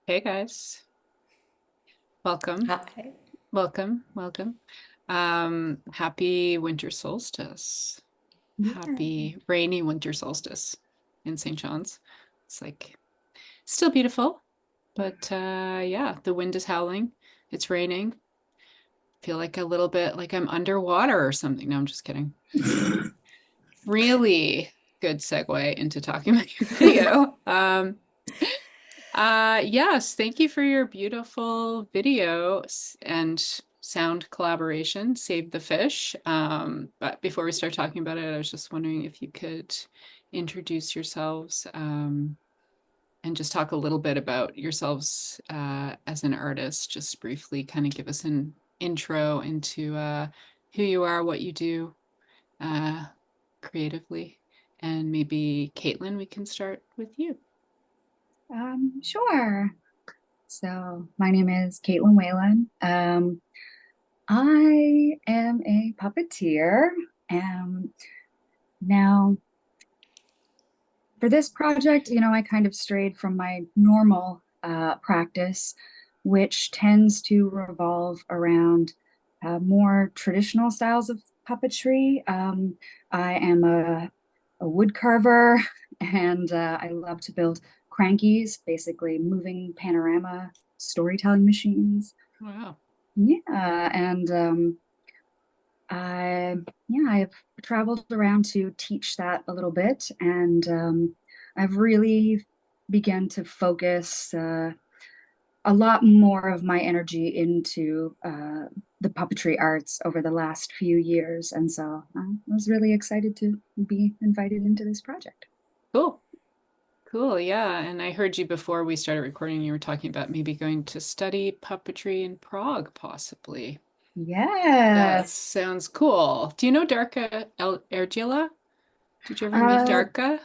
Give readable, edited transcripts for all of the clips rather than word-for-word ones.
Hey guys, welcome, Hi. welcome. Happy winter solstice. Yeah. Happy rainy winter solstice in St. John's. It's like still beautiful, but yeah, the wind is howling. It's raining. Feel like a little bit like I'm underwater or something. No, I'm just kidding. Really good segue into talking about your video. Yes, thank you for your beautiful video and sound collaboration, Save the Fish. But before we start talking about it, I was just wondering if you could introduce yourselves and just talk a little bit about yourselves as an artist, just briefly kind of give us an intro into who you are, what you do uh, creatively. And maybe Caitlin, we can start with you. Sure. So my name is Caitlin Whelan. I am a puppeteer. Um, Now, for this project, I kind of strayed from my normal practice, which tends to revolve around more traditional styles of puppetry. I am a wood carver, and I love to build crankies, basically moving panorama storytelling machines. Wow. Yeah, and I've traveled around to teach that a little bit, and I've really begun to focus a lot more of my energy into the puppetry arts over the last few years, and so I was really excited to be invited into this project. Cool. Cool, yeah. And I heard you before we started recording, you were talking about maybe going to study puppetry in Prague, possibly. That Yes. sounds cool. Do you know Darka El Ergila? Did you ever meet Uh, Darka?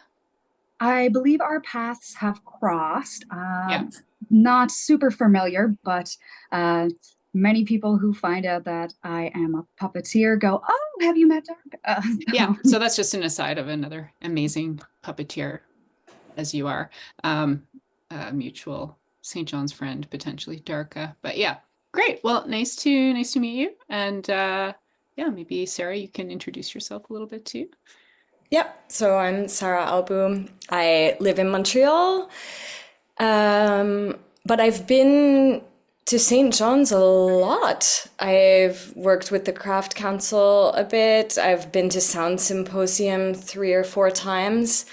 I believe our paths have crossed. Yeah. Not super familiar, but uh, many people who find out that I am a puppeteer go, "Oh, have you met Dark?" Yeah. So that's just an aside of another amazing puppeteer as you are. Um, mutual St. John's friend, potentially Darka. But yeah, great. Well, nice to meet you. And yeah, maybe Sarah, you can introduce yourself a little bit too. Yep. So I'm Sarah Albu. I live in Montreal, but I've been to St. John's a lot. I've worked with the Craft Council a bit. I've been to Sound Symposium 3 or 4 times.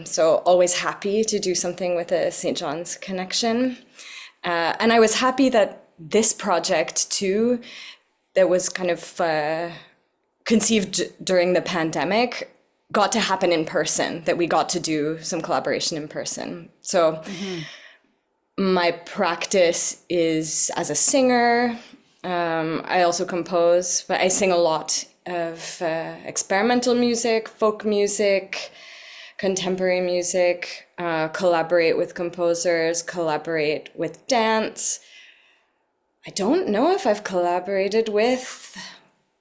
So always happy to do something with a St. John's connection. And I was happy that this project too, that was kind of conceived during the pandemic, got to happen in person, that we got to do some collaboration in person. So Hmm. my practice is as a singer. I also compose, but I sing a lot of experimental music, folk music, contemporary music, collaborate with composers, collaborate with dance. I don't know if I've collaborated with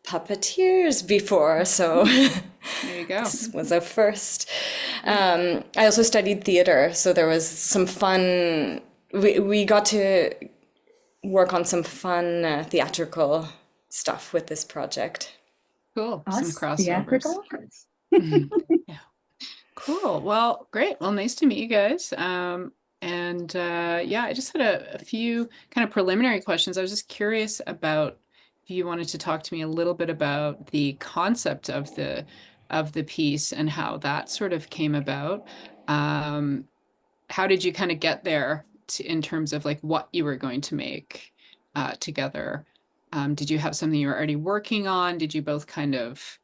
puppeteers before, so There you go. this was a first. I also studied theater, so there was some fun. We got to work on some fun theatrical stuff with this project. Cool. Some Us, crossovers. theatrical? Mhm. Yeah. Cool. Well, great. Well, nice to meet you guys. And yeah, I just had a few kind of preliminary questions. I was just curious about if you wanted to talk to me a little bit about the concept of the piece and how that sort of came about. Um, how did you kind of get there in terms of like what you were going to make together? Did you have something you were already working on? Did you both kind of,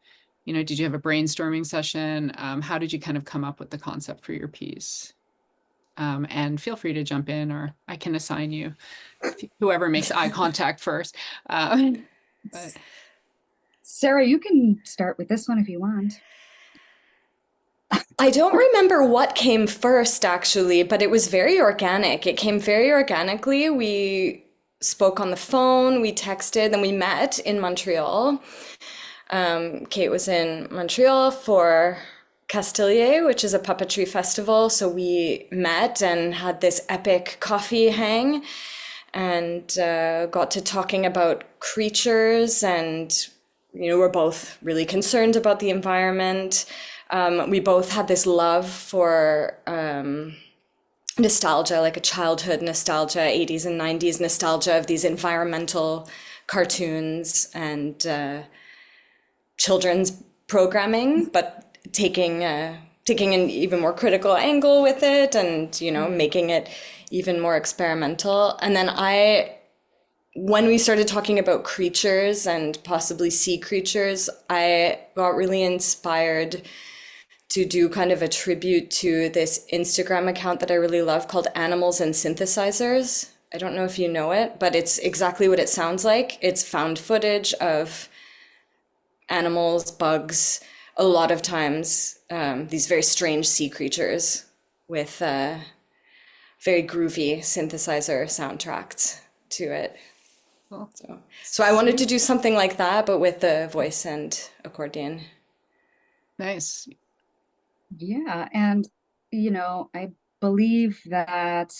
did you have a brainstorming session? How did you kind of come up with the concept for your piece? And feel free to jump in, or I can assign you whoever makes eye contact first. But Sarah, you can start with this one if you want. I don't remember what came first actually, but it was very organic. It came very organically. We spoke on the phone, we texted, then we met in Montreal. Kate was in Montreal for Castilier, which is a puppetry festival. So we met and had this epic coffee hang and got to talking about creatures. And, we're both really concerned about the environment. We both had this love for nostalgia, like a childhood nostalgia, 80s and 90s nostalgia of these environmental cartoons and children's programming, but taking an even more critical angle with it, and making it even more experimental. And then when we started talking about creatures and possibly sea creatures, I got really inspired to do kind of a tribute to this Instagram account that I really love called Animals and Synthesizers. I don't know if you know it, but it's exactly what it sounds like. It's found footage of animals, bugs, a lot of times these very strange sea creatures with very groovy synthesizer soundtracks to it. Cool. So I wanted to do something like that, but with the voice and accordion. Nice. Yeah, and I believe that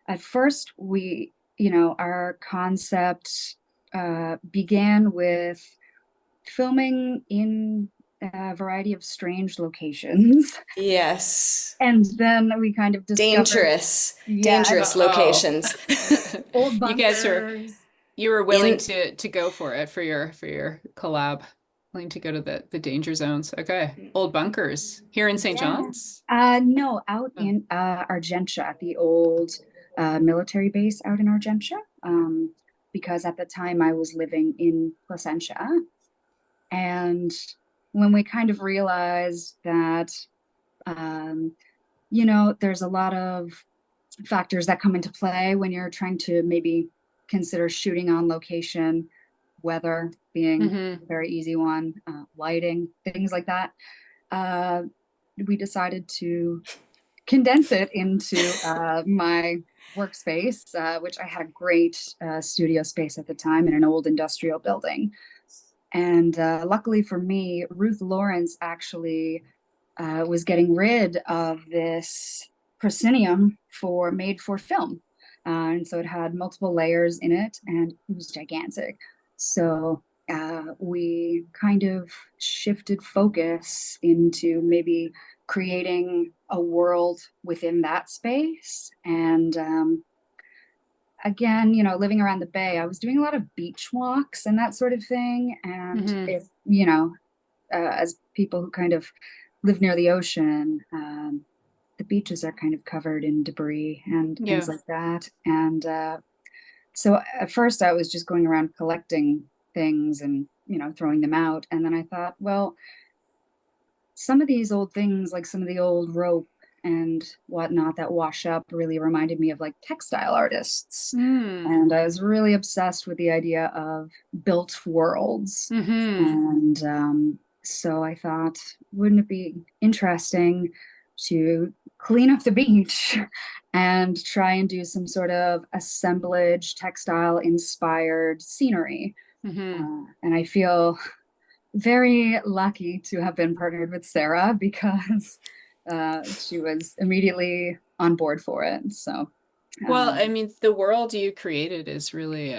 at first our concept began with filming in a variety of strange locations. Yes. And then we kind of discovered Dangerous locations. old You guys bunkers. you were willing to go for it for your collab. Willing to go to the danger zones. Okay. Old bunkers here in St. John's? No, out in Argentia, at the old military base out in Argentia. Because at the time I was living in Placentia. And when we kind of realized that, there's a lot of factors that come into play when you're trying to maybe consider shooting on location, weather being a very easy one, lighting, things like that. We decided to condense it into my workspace, which I had a great studio space at the time in an old industrial building. And luckily for me, Ruth Lawrence actually was getting rid of this proscenium made for film. And so it had multiple layers in it, and it was gigantic. So we kind of shifted focus into maybe creating a world within that space. And again, living around the bay, I was doing a lot of beach walks and that sort of thing. And if, as people who kind of live near the ocean, the beaches are kind of covered in debris and things like that. And so at first I was just going around collecting things and, throwing them out. And then I thought, well, some of these old things, like some of the old rope and whatnot that wash up, really reminded me of like textile artists. And I was really obsessed with the idea of built worlds. And so I thought, wouldn't it be interesting to clean up the beach and try and do some sort of assemblage, textile inspired scenery? And I feel very lucky to have been partnered with Sarah because she was immediately on board for it. So, well, I mean, the world you created is really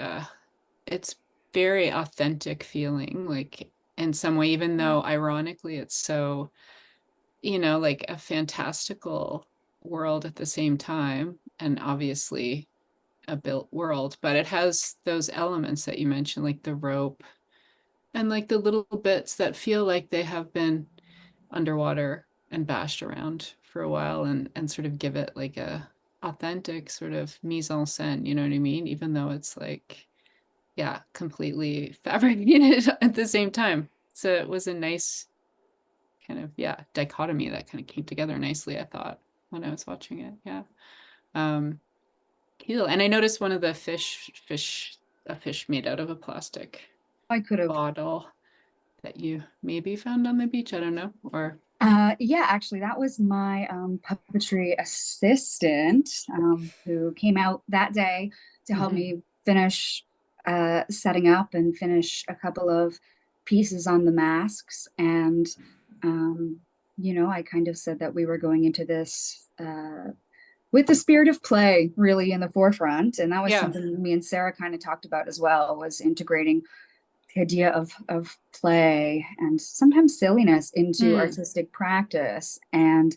it's very authentic feeling, like in some way, even though ironically it's so, like a fantastical world at the same time, and obviously a built world, but it has those elements that you mentioned, like the rope and like the little bits that feel like they have been underwater and bashed around for a while, and sort of give it like a authentic sort of mise en scène, you know what I mean? Even though it's like, completely fabricated at the same time. So it was a nice kind of, dichotomy that kind of came together nicely, I thought, when I was watching it. Yeah. Cool. And I noticed one of the a fish made out of a plastic I could have bottle that you maybe found on the beach. I don't know. Or actually, that was my puppetry assistant who came out that day to help me finish setting up and finish a couple of pieces on the masks. And I kind of said that we were going into this with the spirit of play really in the forefront. And that was Yeah. something me and Sarah kind of talked about as well, was integrating the idea of play and sometimes silliness into Mm. artistic practice. And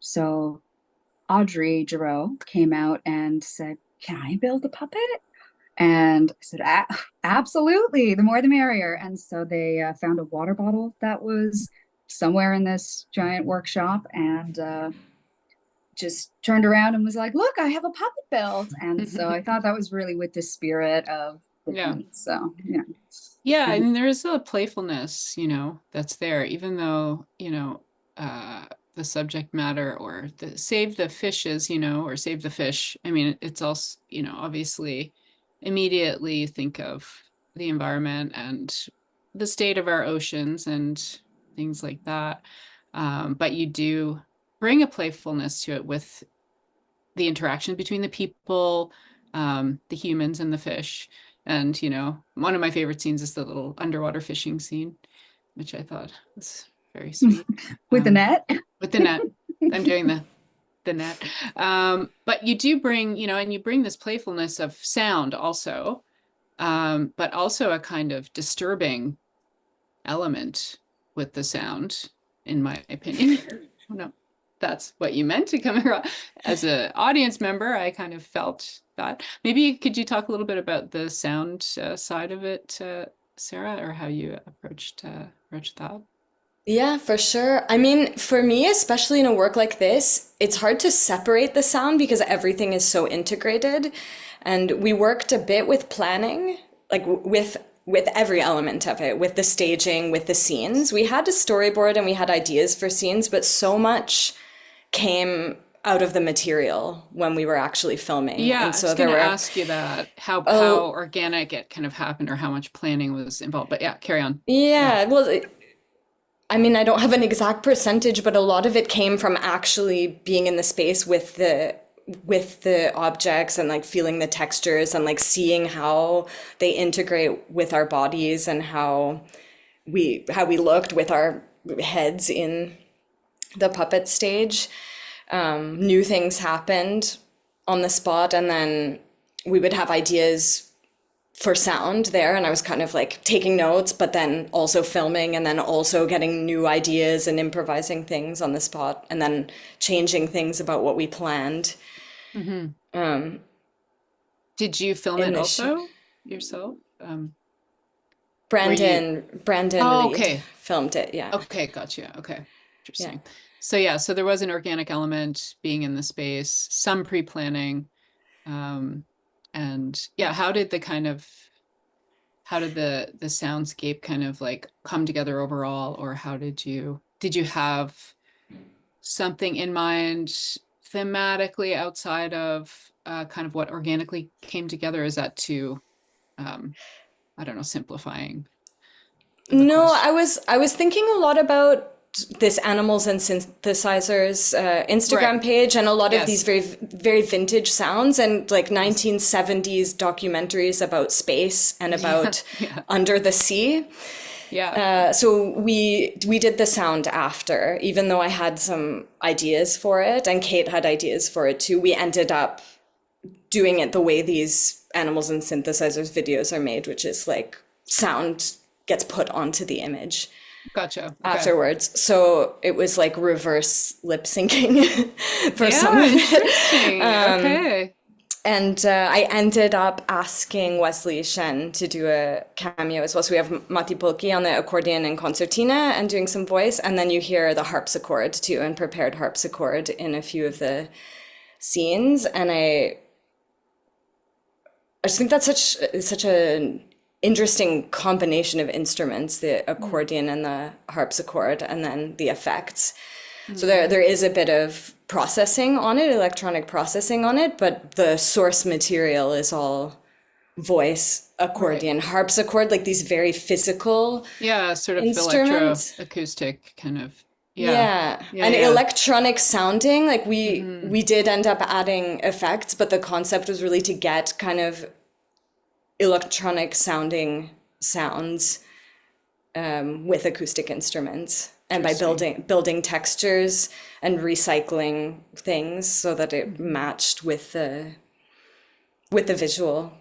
so Audrey Giroux came out and said, "Can I build a puppet?" And I said, absolutely, the more the merrier. And so they found a water bottle that was somewhere in this giant workshop, and just turned around and was like, "Look, I have a puppet built." And so I thought that was really with the spirit of the Yeah. piece. So, yeah. Yeah, And and there is a playfulness, that's there, even though, the subject matter or the save the fishes, or save the fish. I mean, it's also, obviously immediately you think of the environment and the state of our oceans and things like that. But you do bring a playfulness to it with the interaction between the people, the humans and the fish. And, one of my favorite scenes is the little underwater fishing scene, which I thought was very sweet. with the net. With the net. I'm doing the net. But you do bring, and you bring this playfulness of sound also, but also a kind of disturbing element with the sound, in my opinion. No, that's what you meant to come across. As an audience member, I kind of felt that. Maybe could you talk a little bit about the sound side of it, Sarah, or how you approached that? Yeah, for sure. I mean, for me, especially in a work like this, it's hard to separate the sound because everything is so integrated. And we worked a bit with planning, like with every element of it, with the staging, with the scenes. We had a storyboard and we had ideas for scenes, but so much came out of the material when we were actually filming. Yeah, And I so was there going to were ask you that, how oh organic it kind of happened or how much planning was involved. But yeah, carry on. Yeah. yeah, well, I mean, I don't have an exact percentage, but a lot of it came from actually being in the space with the objects and like feeling the textures and like seeing how they integrate with our bodies and how we looked with our heads in the puppet stage. New things happened on the spot, and then we would have ideas for sound there, and I was kind of like taking notes but then also filming and then also getting new ideas and improvising things on the spot and then changing things about what we planned Hmm. Did you film in it the shoot. also yourself? Were you? Brandon Oh, Reed okay. filmed it, yeah. Okay, gotcha. Okay, Yeah. interesting. So yeah, so there was an organic element being in the space, some pre-planning, um, and yeah, how did the soundscape kind of like come together overall, or how did you have something in mind thematically outside of kind of what organically came together? Is that too, um, I don't know, simplifying of the No, question? I was thinking a lot about this animals and synthesizers Right. Instagram page and a lot of these Yes. very vintage sounds and like Yes. 1970s documentaries about space and Yeah. about Yeah. under the sea. Yeah. So we did the sound after, even though I had some ideas for it and Kate had ideas for it too. We ended up doing it the way these animals and synthesizers videos are made, which is like sound gets put onto the image Gotcha. Okay. afterwards. So it was like reverse lip syncing for some Yeah, of it. interesting. Okay. And I ended up asking Wesley Shen to do a cameo as well. So we have Mati Pulki on the accordion and concertina and doing some voice. And then you hear the harpsichord too, and prepared harpsichord in a few of the scenes. And I just think that's such an interesting combination of instruments, the accordion and the harpsichord, and then the effects. So Mm-hmm. there is a bit of processing on it, electronic processing on it, but the source material is all voice, Right. accordion, harpsichord, like these very physical Yeah, sort of instruments. electroacoustic kind of. Yeah. Yeah, Yeah, and yeah. electronic sounding, like Mm-hmm. we did end up adding effects, but the concept was really to get kind of electronic sounding sounds with acoustic instruments. and by Interesting. building textures and recycling things so that it matched with the visual Yeah,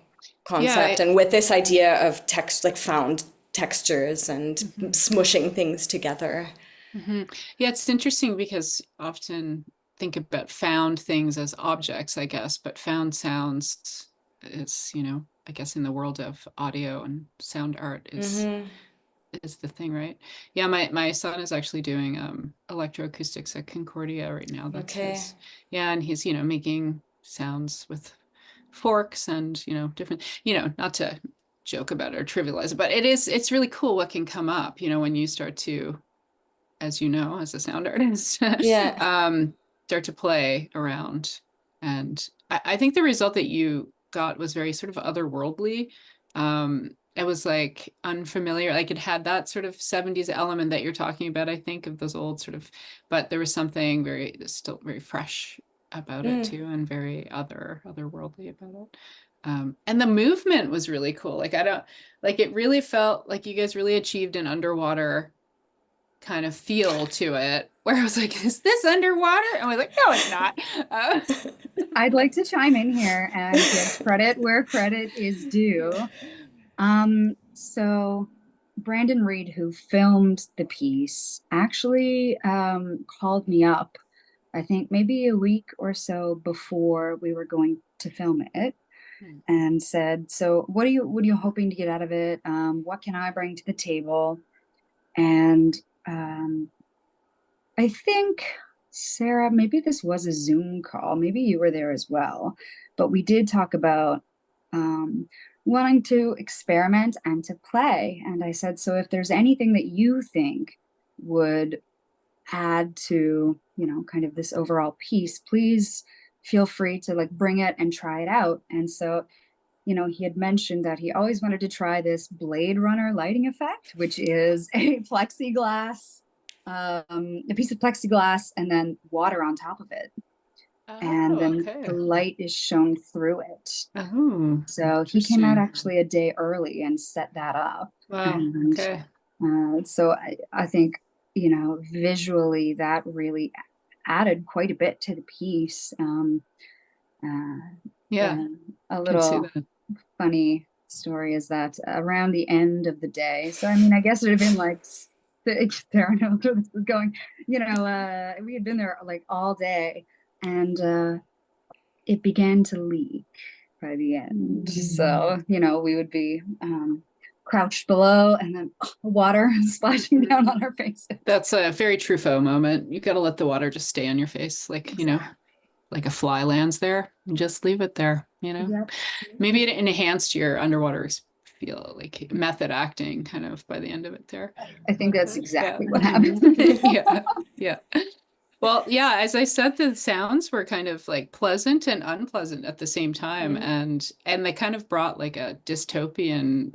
concept and with this idea of text, like found textures and mhm. smushing things together. Yeah, it's interesting because often think about found things as objects, I guess, but found sounds is, I guess in the world of audio and sound art is the thing, right? Yeah, my son is actually doing electroacoustics at Concordia right now. That's Okay. his, yeah, and he's, making sounds with forks and, different, not to joke about it or trivialize it, but it's really cool what can come up, when you start to, as you know, as a sound artist, Yeah. start to play around. And I think the result that you got was very sort of otherworldly. It was like unfamiliar, like it had that sort of 70s element that you're talking about, I think, of those old sort of, but there was something still very fresh about it too, and very otherworldly about it. And the movement was really cool. Like I don't like it really felt like you guys really achieved an underwater kind of feel to it where I was like, is this underwater? And I was like, no, it's not. Uh, I'd like to chime in here and give credit where credit is due. So Brandon Reed, who filmed the piece, actually called me up, I think maybe a week or so before we were going to film it, and said, "So what are you hoping to get out of it? What can I bring to the table?" And um, I think, Sarah, maybe this was a Zoom call. Maybe you were there as well. But we did talk about um, wanting to experiment and to play. And I said, so if there's anything that you think would add to, kind of this overall piece, please feel free to like bring it and try it out. And so, he had mentioned that he always wanted to try this Blade Runner lighting effect, which is a piece of plexiglass and then water on top of it. And oh, then the okay. light is shown through it. Oh, So he came out interesting. actually a day early and set that up. Wow. And Okay. so I think, visually that really added quite a bit to the piece. Yeah, The, a can see little that. funny story is that around the end of the day, so I mean, I guess it had been like there, I know where this is going. We had been there like all day, and it began to leak by the end. So, we would be crouched below and then water splashing down on our faces. That's a very Truffaut moment. You got to let the water just stay on your face, like, Exactly. like a fly lands there, and just leave it there. Yep. Maybe it enhanced your underwater feel, like method acting kind of by the end of it there. I think that's Yeah. exactly what happened. Yeah. Yeah. Well, yeah, as I said, the sounds were kind of like pleasant and unpleasant at the same time. And they kind of brought like a dystopian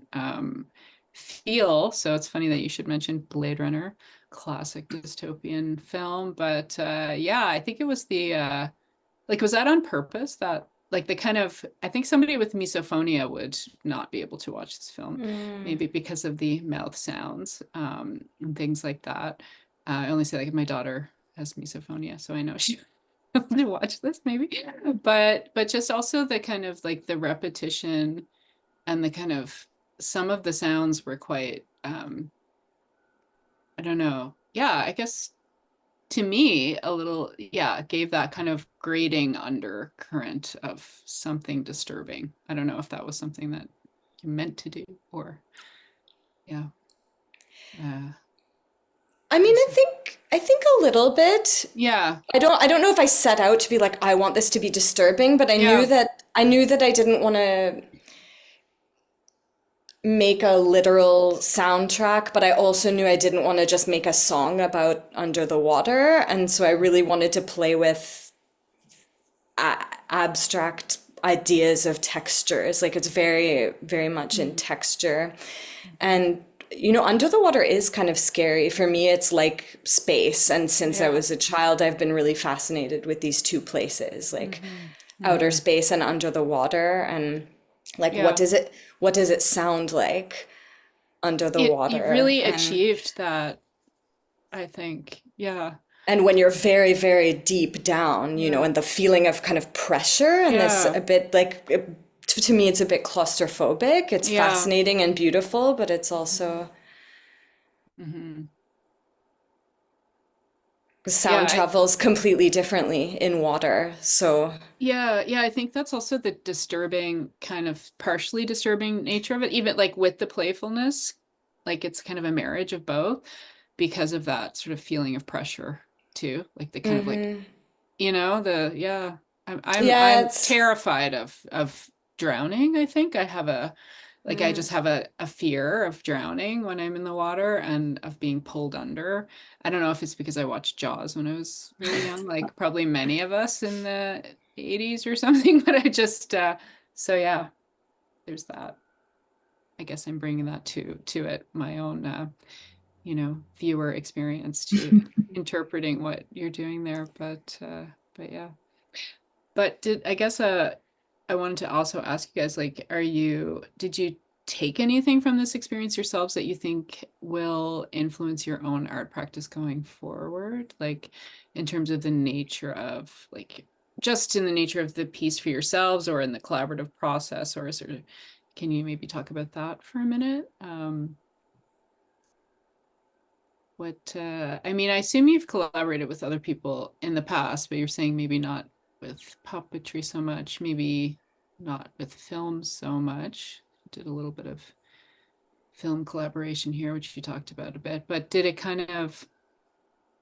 feel. So it's funny that you should mention Blade Runner, classic dystopian film. But yeah, I think it was like, was that on purpose that like the kind of, I think somebody with misophonia would not be able to watch this film, maybe because of the mouth sounds and things like that. I only say like my daughter has misophonia, so I know she would watch this maybe. But just also the kind of like the repetition and the kind of some of the sounds were quite I don't know. Yeah, I guess to me a little, yeah, gave that kind of grating undercurrent of something disturbing. I don't know if that was something that you meant to do or yeah. Uh, I mean, was I think a little bit. yeah. I don't know if I set out to be like, I want this to be disturbing, but Yeah. I knew that I didn't want to make a literal soundtrack, but I also knew I didn't want to just make a song about under the water. And so I really wanted to play with abstract ideas of textures. Like it's very, very much in texture. And under the water is kind of scary. For me, it's like space. And since I Yeah. was a child, I've been really fascinated with these two places, like outer Hmm. space and under the water. And like, Yeah. what does it sound like under the You water? really And achieved that I think. Yeah. And when you're very, very deep down, Yeah. and the feeling of kind of pressure and this Yeah. a bit like, to me, it's a bit claustrophobic. It's Yeah. fascinating and beautiful, but it's also, Hmm. Yeah. sound travels completely differently in water. So, Yeah, I think that's also the disturbing, kind of partially disturbing nature of it, even like with the playfulness, like it's kind of a marriage of both because of that sort of feeling of pressure too. Like the kind of like, hmm. yeah, Yeah, I'm it's, terrified of drowning, I think. I just have a fear of drowning when I'm in the water and of being pulled under. I don't know if it's because I watched Jaws when I was really young, like probably many of us in the 80s or something, but I just so yeah, there's that. I guess I'm bringing that to it, my own viewer experience to interpreting what you're doing there, but yeah. But I guess I wanted to also ask you guys, like, did you take anything from this experience yourselves that you think will influence your own art practice going forward? Like in terms of the nature of like just in the nature of the piece for yourselves or in the collaborative process, or can you maybe talk about that for a minute? I mean, I assume you've collaborated with other people in the past, but you're saying maybe not with puppetry so much, maybe not with film so much. Did a little bit of film collaboration here, which you talked about a bit, but did it kind of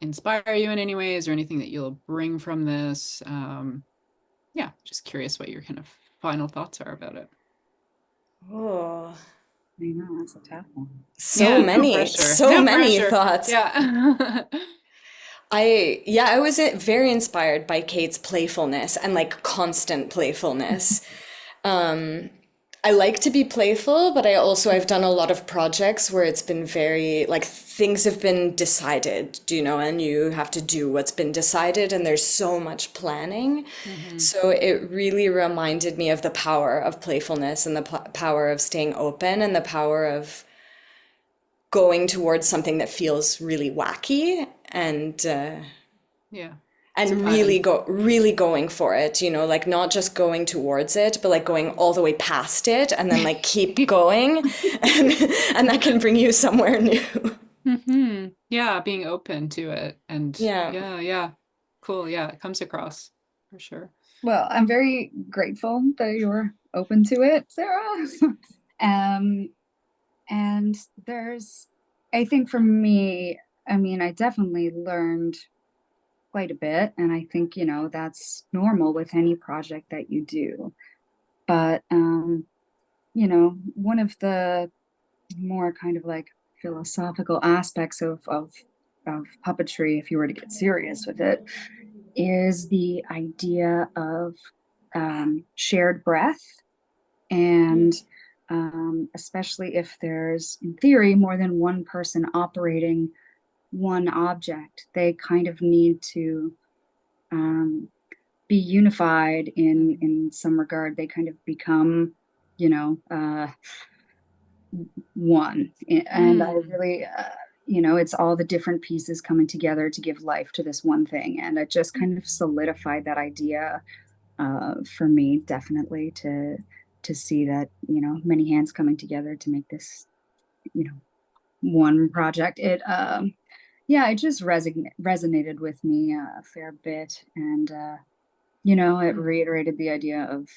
inspire you in any way? Is there anything that you'll bring from this? Yeah, just curious what your kind of final thoughts are about it. oh, I know, that's a tough one. so Yeah, no many, pressure. so No many pressure. thoughts. Yeah. I was very inspired by Kate's playfulness and like constant playfulness. Um, I like to be playful, but I've done a lot of projects where it's been very like things have been decided, and you have to do what's been decided, and there's so much planning. Hmm. So it really reminded me of the power of playfulness and the power of staying open and the power of going towards something that feels really wacky Yeah. It's a and fun. really going for it, like not just going towards it, but like going all the way past it and then like keep going and, and that can bring you somewhere new. Hmm. Yeah, being open to it. And Yeah. yeah. Cool. Yeah, it comes across for sure. Well, I'm very grateful that you're open to it, Sarah. um, and I think for me, I mean, I definitely learned quite a bit, and I think, that's normal with any project that you do. But, one of the more kind of like philosophical aspects of puppetry, if you were to get serious with it, is the idea of shared breath. And especially if there's, in theory, more than one person operating one object, they kind of need to um, be unified in some regard. They kind of become, you know, uh, one. And I Mm. really, it's all the different pieces coming together to give life to this one thing. And it just kind of solidified that idea for me, definitely, to see that, many hands coming together to make this, one project. Yeah, it just resonated with me a fair bit. And, it reiterated the idea of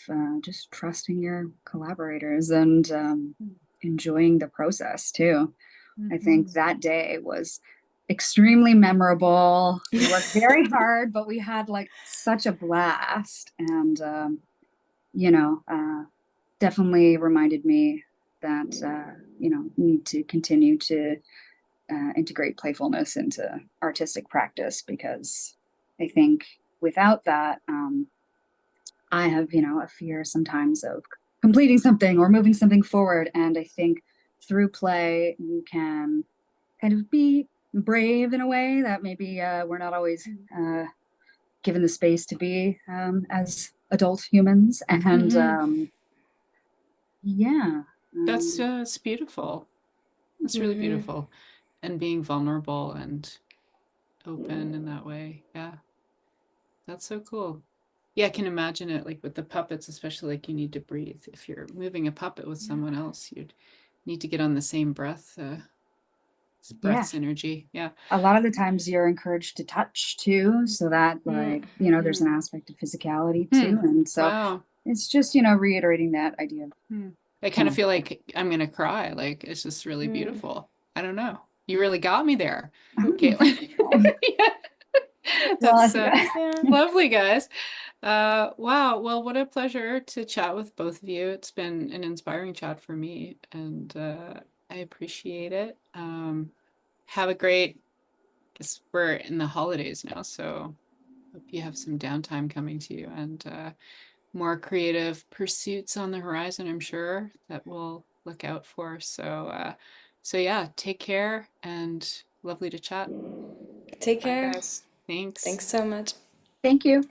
just trusting your collaborators and enjoying the process too. I think Hmm. that day was extremely memorable. We worked very hard, but we had like such a blast. And, you know, uh, definitely reminded me that, need to continue to integrate playfulness into artistic practice because I think without that, I have, a fear sometimes of completing something or moving something forward. And I think through play, you can kind of be brave in a way that maybe we're not always given the space to be as adult humans. And Hmm. yeah. That's it's beautiful. That's really Hmm. beautiful. And being vulnerable and open in that way. Yeah, that's so cool. Yeah, I can imagine it like with the puppets, especially like you need to breathe. If you're moving a puppet with someone else, you'd need to get on the same breath Yeah. synergy. Yeah. A lot of the times you're encouraged to touch too, so that like, you know, there's an Mm. aspect of physicality Hmm. too. And so Wow. it's just, you know, reiterating that idea of Hmm. I kind kind of of feel like I'm gonna cry. Like it's just really beautiful. I don't know. You really got me there, Caitlin. Yeah. well, That's Yeah. lovely, guys. Wow. Well, what a pleasure to chat with both of you. It's been an inspiring chat for me, and I appreciate it. Have a great, guess we're in the holidays now, so hope you have some downtime coming to you and more creative pursuits on the horizon, I'm sure, that we'll look out for. So yeah, take care and lovely to chat. Take Bye, care. guys. Thanks. Thanks so much. thank you.